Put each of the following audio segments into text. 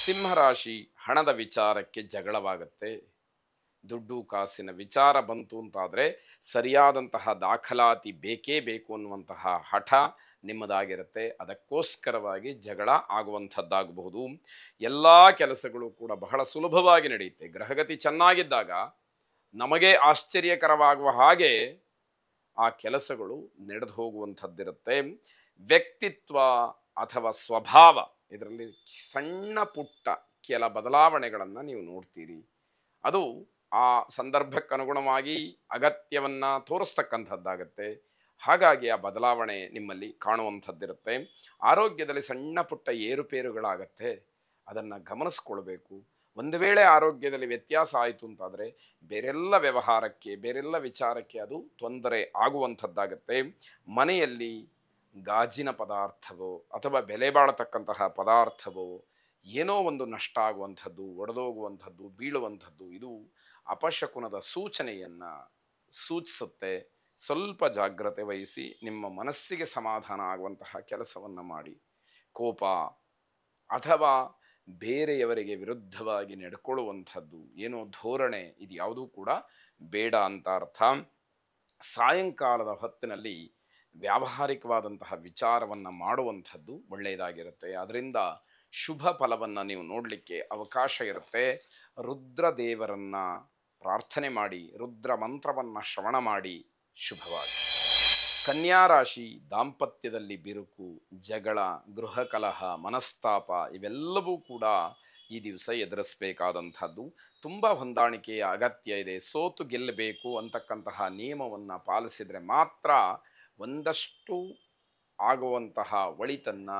ಸಿಂಹರಾಶಿ ಹಣದ ವಿಚಾರಕ್ಕೆ ಜಗಳವಾಗತ್ತೆ. ದುಡ್ಡು ಕಾಸಿನ ವಿಚಾರ ಬಂತು ಅಂತಾದರೆ ಸರಿಯಾದಂತಹ ದಾಖಲಾತಿ ಬೇಕೇ ಬೇಕು ಅನ್ನುವಂತಹ ಹಠ ನಿಮ್ಮದಾಗಿರುತ್ತೆ. ಅದಕ್ಕೋಸ್ಕರವಾಗಿ ಜಗಳ ಆಗುವಂಥದ್ದಾಗಬಹುದು. ಎಲ್ಲ ಕೆಲಸಗಳು ಕೂಡ ಬಹಳ ಸುಲಭವಾಗಿ ನಡೆಯುತ್ತೆ. ಗ್ರಹಗತಿ ಚೆನ್ನಾಗಿದ್ದಾಗ ನಮಗೆ ಆಶ್ಚರ್ಯಕರವಾಗುವ ಹಾಗೆ ಆ ಕೆಲಸಗಳು ನಡೆದು ಹೋಗುವಂಥದ್ದಿರುತ್ತೆ. ವ್ಯಕ್ತಿತ್ವ ಅಥವಾ ಸ್ವಭಾವ ಇದರಲ್ಲಿ ಸಣ್ಣ ಪುಟ್ಟ ಕೆಲ ಬದಲಾವಣೆಗಳನ್ನು ನೀವು ನೋಡ್ತೀರಿ. ಅದು ಆ ಸಂದರ್ಭಕ್ಕನುಗುಣವಾಗಿ ಅಗತ್ಯವನ್ನು ತೋರಿಸ್ತಕ್ಕಂಥದ್ದಾಗತ್ತೆ. ಹಾಗಾಗಿ ಆ ಬದಲಾವಣೆ ನಿಮ್ಮಲ್ಲಿ ಕಾಣುವಂಥದ್ದಿರುತ್ತೆ. ಆರೋಗ್ಯದಲ್ಲಿ ಸಣ್ಣ ಪುಟ್ಟ ಏರುಪೇರುಗಳಾಗತ್ತೆ. ಅದನ್ನು ಗಮನಿಸ್ಕೊಳ್ಬೇಕು. ಒಂದು ವೇಳೆ ಆರೋಗ್ಯದಲ್ಲಿ ವ್ಯತ್ಯಾಸ ಆಯಿತು ಅಂತಾದರೆ ಬೇರೆಲ್ಲ ವ್ಯವಹಾರಕ್ಕೆ ಬೇರೆಲ್ಲ ವಿಚಾರಕ್ಕೆ ಅದು ತೊಂದರೆ ಆಗುವಂಥದ್ದಾಗತ್ತೆ. ಮನೆಯಲ್ಲಿ ಗಾಜಿನ ಪದಾರ್ಥವೋ ಅಥವಾ ಬೆಲೆ ಬಾಳತಕ್ಕಂತಹ ಪದಾರ್ಥವೋ ಏನೋ ಒಂದು ನಷ್ಟ ಆಗುವಂಥದ್ದು, ಒಡೆದೋಗುವಂಥದ್ದು, ಬೀಳುವಂಥದ್ದು ಇದು ಅಪಶಕುನದ ಸೂಚನೆಯನ್ನು ಸೂಚಿಸುತ್ತೆ. ಸ್ವಲ್ಪ ಜಾಗ್ರತೆ ವಹಿಸಿ ನಿಮ್ಮ ಮನಸ್ಸಿಗೆ ಸಮಾಧಾನ ಆಗುವಂತಹ ಕೆಲಸವನ್ನು ಮಾಡಿ. ಕೋಪ ಅಥವಾ ಬೇರೆಯವರಿಗೆ ವಿರುದ್ಧವಾಗಿ ನಡ್ಕೊಳ್ಳುವಂಥದ್ದು ಏನೋ ಧೋರಣೆ ಇದು ಯಾವುದೂ ಕೂಡ ಬೇಡ ಅಂತ ಅರ್ಥ. ಸಾಯಂಕಾಲದ ಹೊತ್ತಿನಲ್ಲಿ ವ್ಯಾವಹಾರಿಕವಾದಂತಹ ವಿಚಾರವನ್ನು ಮಾಡುವಂಥದ್ದು ಒಳ್ಳೆಯದಾಗಿರುತ್ತೆ. ಅದರಿಂದ ಶುಭ ಫಲವನ್ನು ನೀವು ನೋಡಲಿಕ್ಕೆ ಅವಕಾಶ ಇರುತ್ತೆ. ರುದ್ರದೇವರನ್ನು ಪ್ರಾರ್ಥನೆ ಮಾಡಿ, ರುದ್ರ ಮಂತ್ರವನ್ನು ಶ್ರವಣ ಮಾಡಿ. ಶುಭವಾಗಿ. ಕನ್ಯಾ ರಾಶಿ ದಾಂಪತ್ಯದಲ್ಲಿ ಬಿರುಕು, ಜಗಳ, ಗೃಹ ಕಲಹ, ಮನಸ್ತಾಪ ಇವೆಲ್ಲವೂ ಕೂಡ ಈ ದಿವಸ ಎದುರಿಸಬೇಕಾದಂಥದ್ದು. ತುಂಬ ಹೊಂದಾಣಿಕೆಯ ಅಗತ್ಯ ಇದೆ. ಸೋತು ಗೆಲ್ಲಬೇಕು ಅಂತಕ್ಕಂತಹ ನಿಯಮವನ್ನು ಪಾಲಿಸಿದರೆ ಮಾತ್ರ ಒಂದಷ್ಟು ಆಗುವಂತಹ ಒಳಿತನ್ನು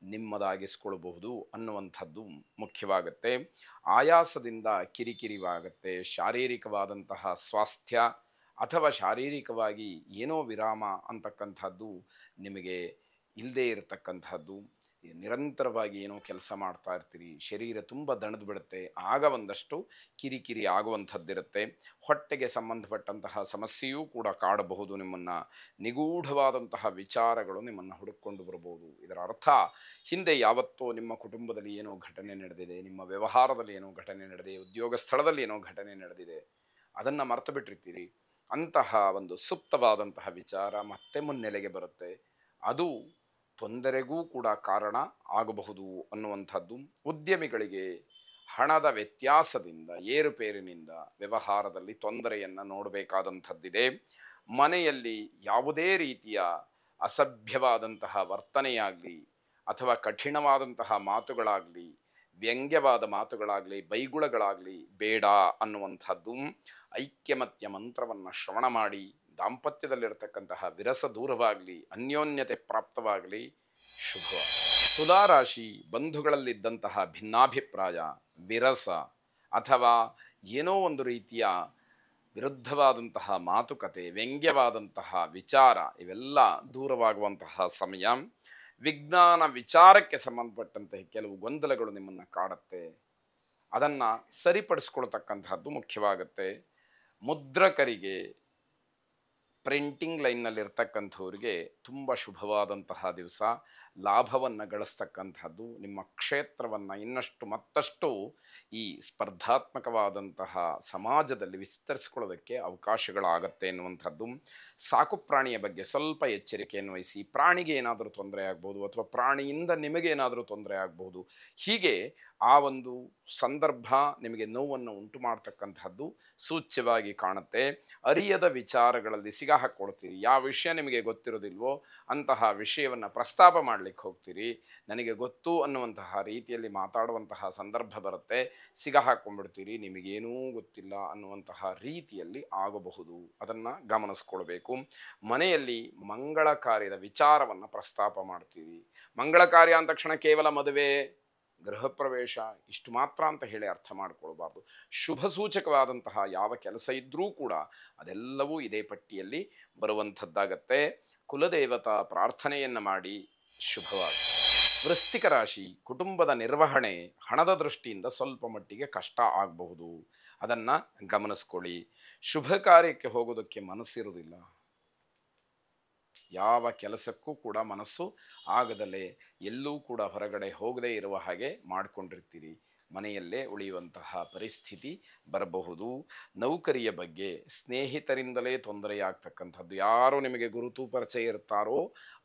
ನಿಮ್ಮದಾಗಿಸ್ಕೊಳ್ಬಹುದು ಅನ್ನುವಂಥದ್ದು ಮುಖ್ಯವಾಗುತ್ತೆ. ಆಯಾಸದಿಂದ ಕಿರಿಕಿರಿವಾಗುತ್ತೆ. ಶಾರೀರಿಕವಾದಂತಹ ಸ್ವಾಸ್ಥ್ಯ ಅಥವಾ ಶಾರೀರಿಕವಾಗಿ ಏನೋ ವಿರಾಮ ಅಂತಕ್ಕಂಥದ್ದು ನಿಮಗೆ ಇಲ್ಲದೇ ಇರತಕ್ಕಂಥದ್ದು. ನಿರಂತರವಾಗಿ ಏನೋ ಕೆಲಸ ಮಾಡ್ತಾ ಇರ್ತೀರಿ, ಶರೀರ ತುಂಬ ದಣದು ಬಿಡುತ್ತೆ, ಆಗ ಒಂದಷ್ಟು ಕಿರಿಕಿರಿ ಆಗುವಂಥದ್ದಿರುತ್ತೆ. ಹೊಟ್ಟೆಗೆ ಸಂಬಂಧಪಟ್ಟಂತಹ ಸಮಸ್ಯೆಯೂ ಕೂಡ ಕಾಡಬಹುದು. ನಿಮ್ಮನ್ನು ನಿಗೂಢವಾದಂತಹ ವಿಚಾರಗಳು ನಿಮ್ಮನ್ನು ಹುಡುಕೊಂಡು ಬರಬಹುದು. ಇದರ ಅರ್ಥ ಹಿಂದೆ ಯಾವತ್ತೋ ನಿಮ್ಮ ಕುಟುಂಬದಲ್ಲಿ ಏನೋ ಘಟನೆ ನಡೆದಿದೆ, ನಿಮ್ಮ ವ್ಯವಹಾರದಲ್ಲಿ ಏನೋ ಘಟನೆ ನಡೆದಿದೆ, ಉದ್ಯೋಗ ಸ್ಥಳದಲ್ಲಿ ಏನೋ ಘಟನೆ ನಡೆದಿದೆ, ಅದನ್ನು ಮರೆತು ಬಿಟ್ಟಿರ್ತೀರಿ. ಅಂತಹ ಒಂದು ಸುಪ್ತವಾದಂತಹ ವಿಚಾರ ಮತ್ತೆ ಮುನ್ನೆಲೆಗೆ ಬರುತ್ತೆ. ಅದು ತೊಂದರೆಗೂ ಕೂಡ ಕಾರಣ ಆಗಬಹುದು ಅನ್ನುವಂಥದ್ದು. ಉದ್ಯಮಿಗಳಿಗೆ ಹಣದ ವ್ಯತ್ಯಾಸದಿಂದ, ಏರುಪೇರಿನಿಂದ ವ್ಯವಹಾರದಲ್ಲಿ ತೊಂದರೆಯನ್ನು ನೋಡಬೇಕಾದಂಥದ್ದಿದೆ. ಮನೆಯಲ್ಲಿ ಯಾವುದೇ ರೀತಿಯ ಅಸಭ್ಯವಾದಂತಹ ವರ್ತನೆಯಾಗಲಿ ಅಥವಾ ಕಠಿಣವಾದಂತಹ ಮಾತುಗಳಾಗಲಿ, ವ್ಯಂಗ್ಯವಾದ ಮಾತುಗಳಾಗಲಿ, ಬೈಗುಳಗಳಾಗಲಿ ಬೇಡ ಅನ್ನುವಂಥದ್ದು. ಐಕ್ಯಮತ್ಯ ಮಂತ್ರವನ್ನು ಶ್ರವಣ ಮಾಡಿ ದಾಂಪತ್ಯದಲ್ಲಿರತಕ್ಕಂತಹ ವಿರಸ ದೂರವಾಗಲಿ, ಅನ್ಯೋನ್ಯತೆ ಪ್ರಾಪ್ತವಾಗಲಿ. ಶುಭವಾಗಿ. ತುಲಾರಾಶಿ ಬಂಧುಗಳಲ್ಲಿದ್ದಂತಹ ಭಿನ್ನಾಭಿಪ್ರಾಯ, ವಿರಸ ಅಥವಾ ಏನೋ ಒಂದು ರೀತಿಯ ವಿರುದ್ಧವಾದಂತಹ ಮಾತುಕತೆ, ವ್ಯಂಗ್ಯವಾದಂತಹ ವಿಚಾರ ಇವೆಲ್ಲ ದೂರವಾಗುವಂತಹ ಸಮಯ. ವಿಜ್ಞಾನ ವಿಚಾರಕ್ಕೆ ಸಂಬಂಧಪಟ್ಟಂತೆ ಕೆಲವು ಗೊಂದಲಗಳು ನಿಮ್ಮನ್ನು ಕಾಡುತ್ತೆ. ಅದನ್ನು ಸರಿಪಡಿಸ್ಕೊಳ್ತಕ್ಕಂತಹದ್ದು ಮುಖ್ಯವಾಗುತ್ತೆ. ಮುದ್ರಕರಿಗೆ, ಪ್ರಿಂಟಿಂಗ್ ಲೈನ್ನಲ್ಲಿರ್ತಕ್ಕಂಥವ್ರಿಗೆ ತುಂಬ ಶುಭವಾದಂತಹ ದಿವಸ. ಲಾಭವನ್ನು ಗಳಿಸ್ತಕ್ಕಂಥದ್ದು. ನಿಮ್ಮ ಕ್ಷೇತ್ರವನ್ನು ಇನ್ನಷ್ಟು ಮತ್ತಷ್ಟು ಈ ಸ್ಪರ್ಧಾತ್ಮಕವಾದಂತಹ ಸಮಾಜದಲ್ಲಿ ವಿಸ್ತರಿಸಿಕೊಳ್ಳೋದಕ್ಕೆ ಅವಕಾಶಗಳಾಗತ್ತೆ ಎನ್ನುವಂಥದ್ದು. ಸಾಕು ಪ್ರಾಣಿಯ ಬಗ್ಗೆ ಸ್ವಲ್ಪ ಎಚ್ಚರಿಕೆಯನ್ನು ವಹಿಸಿ. ಪ್ರಾಣಿಗೆ ಏನಾದರೂ ತೊಂದರೆ ಆಗ್ಬೋದು ಅಥವಾ ಪ್ರಾಣಿಯಿಂದ ನಿಮಗೆ ಏನಾದರೂ ತೊಂದರೆ ಆಗ್ಬೋದು. ಹೀಗೆ ಆ ಒಂದು ಸಂದರ್ಭ ನಿಮಗೆ ನೋವನ್ನು ಉಂಟು ಮಾಡ್ತಕ್ಕಂಥದ್ದು ಸೂಚ್ಯವಾಗಿ ಕಾಣುತ್ತೆ. ಅರಿಯದ ವಿಚಾರಗಳಲ್ಲಿ ಸಿಗಾಹಾಕ್ಕೊಳ್ತೀರಿ. ಯಾವ ವಿಷಯ ನಿಮಗೆ ಗೊತ್ತಿರೋದಿಲ್ವೋ ಅಂತಹ ವಿಷಯವನ್ನು ಪ್ರಸ್ತಾಪ ಮಾಡಲಿಕ್ಕೆ ಹೋಗ್ತೀರಿ. ನನಗೆ ಗೊತ್ತು ಅನ್ನುವಂತಹ ರೀತಿಯಲ್ಲಿ ಮಾತಾಡುವಂತಹ ಸಂದರ್ಭ ಬರುತ್ತೆ. ಸಿಗಾಹಾಕ್ಕೊಂಡ್ಬಿಡ್ತೀರಿ. ನಿಮಗೇನೂ ಗೊತ್ತಿಲ್ಲ ಅನ್ನುವಂತಹ ರೀತಿಯಲ್ಲಿ ಆಗಬಹುದು. ಅದನ್ನು ಗಮನಿಸ್ಕೊಳ್ಬೇಕು. ಮನೆಯಲ್ಲಿ ಮಂಗಳ ಕಾರ್ಯದ ವಿಚಾರವನ್ನು ಪ್ರಸ್ತಾಪ ಮಾಡ್ತೀರಿ. ಮಂಗಳ ಕಾರ್ಯ ಅಂದ ತಕ್ಷಣ ಕೇವಲ ಮದುವೆ, ಗೃಹ ಪ್ರವೇಶ ಇಷ್ಟು ಮಾತ್ರ ಅಂತ ಹೇಳಿ ಅರ್ಥ ಮಾಡ್ಕೊಳ್ಬಾರ್ದು. ಶುಭ ಸೂಚಕವಾದಂತಹ ಯಾವ ಕೆಲಸ ಇದ್ದರೂ ಕೂಡ ಅದೆಲ್ಲವೂ ಇದೇ ಪಟ್ಟಿಯಲ್ಲಿ ಬರುವಂಥದ್ದಾಗತ್ತೆ. ಕುಲದೇವತಾ ಪ್ರಾರ್ಥನೆಯನ್ನು ಮಾಡಿ. ಶುಭವಾಗಿ. ವೃಶ್ಚಿಕ ರಾಶಿ ಕುಟುಂಬದ ನಿರ್ವಹಣೆ ಹಣದ ದೃಷ್ಟಿಯಿಂದ ಸ್ವಲ್ಪ ಮಟ್ಟಿಗೆ ಕಷ್ಟ ಆಗಬಹುದು. ಅದನ್ನು ಗಮನಿಸ್ಕೊಳ್ಳಿ. ಶುಭ ಕಾರ್ಯಕ್ಕೆ ಹೋಗೋದಕ್ಕೆ ಮನಸ್ಸಿರುವುದಿಲ್ಲ. ಯಾವ ಕೆಲಸಕ್ಕೂ ಕೂಡ ಮನಸ್ಸು ಆಗದಲೇ ಎಲ್ಲೂ ಕೂಡ ಹೊರಗಡೆ ಹೋಗದೇ ಇರುವ ಹಾಗೆ ಮಾಡಿಕೊಂಡಿರ್ತೀರಿ. ಮನೆಯಲ್ಲೇ ಉಳಿಯುವಂತಹ ಪರಿಸ್ಥಿತಿ ಬರಬಹುದು. ನೌಕರಿಯ ಬಗ್ಗೆ ಸ್ನೇಹಿತರಿಂದಲೇ ತೊಂದರೆಯಾಗ್ತಕ್ಕಂಥದ್ದು, ಯಾರು ನಿಮಗೆ ಗುರುತು ಪರಿಚಯ ಇರ್ತಾರೋ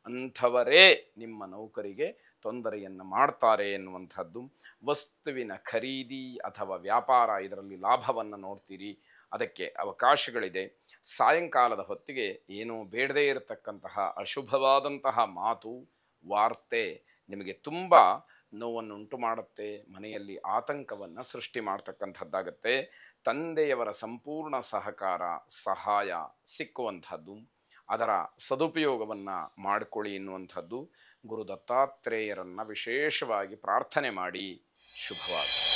ಅಂಥವರೇ ನಿಮ್ಮ ನೌಕರಿಗೆ ತೊಂದರೆಯನ್ನು ಮಾಡ್ತಾರೆ ಎನ್ನುವಂಥದ್ದು. ವಸ್ತುವಿನ ಖರೀದಿ ಅಥವಾ ವ್ಯಾಪಾರ, ಇದರಲ್ಲಿ ಲಾಭವನ್ನು ನೋಡ್ತೀರಿ, ಅದಕ್ಕೆ ಅವಕಾಶಗಳಿದೆ. ಸಾಯಂಕಾಲದ ಹೊತ್ತಿಗೆ ಏನೋ ಬೇಡದೇ ಇರತಕ್ಕಂತಹ ಅಶುಭವಾದಂತಹ ಮಾತು, ವಾರ್ತೆ ನಿಮಗೆ ತುಂಬ ನೋವನ್ನುಂಟು ಮಾಡುತ್ತೆ, ಮನೆಯಲ್ಲಿ ಆತಂಕವನ್ನು ಸೃಷ್ಟಿ ಮಾಡ್ತಕ್ಕಂಥದ್ದಾಗತ್ತೆ. ತಂದೆಯವರ ಸಂಪೂರ್ಣ ಸಹಕಾರ, ಸಹಾಯ ಸಿಕ್ಕುವಂಥದ್ದು, ಅದರ ಸದುಪಯೋಗವನ್ನು ಮಾಡಿಕೊಳ್ಳಿ ಎನ್ನುವಂಥದ್ದು. ಗುರು ದತ್ತಾತ್ರೇಯರನ್ನು ವಿಶೇಷವಾಗಿ ಪ್ರಾರ್ಥನೆ ಮಾಡಿ. ಶುಭವಾಗಲಿ.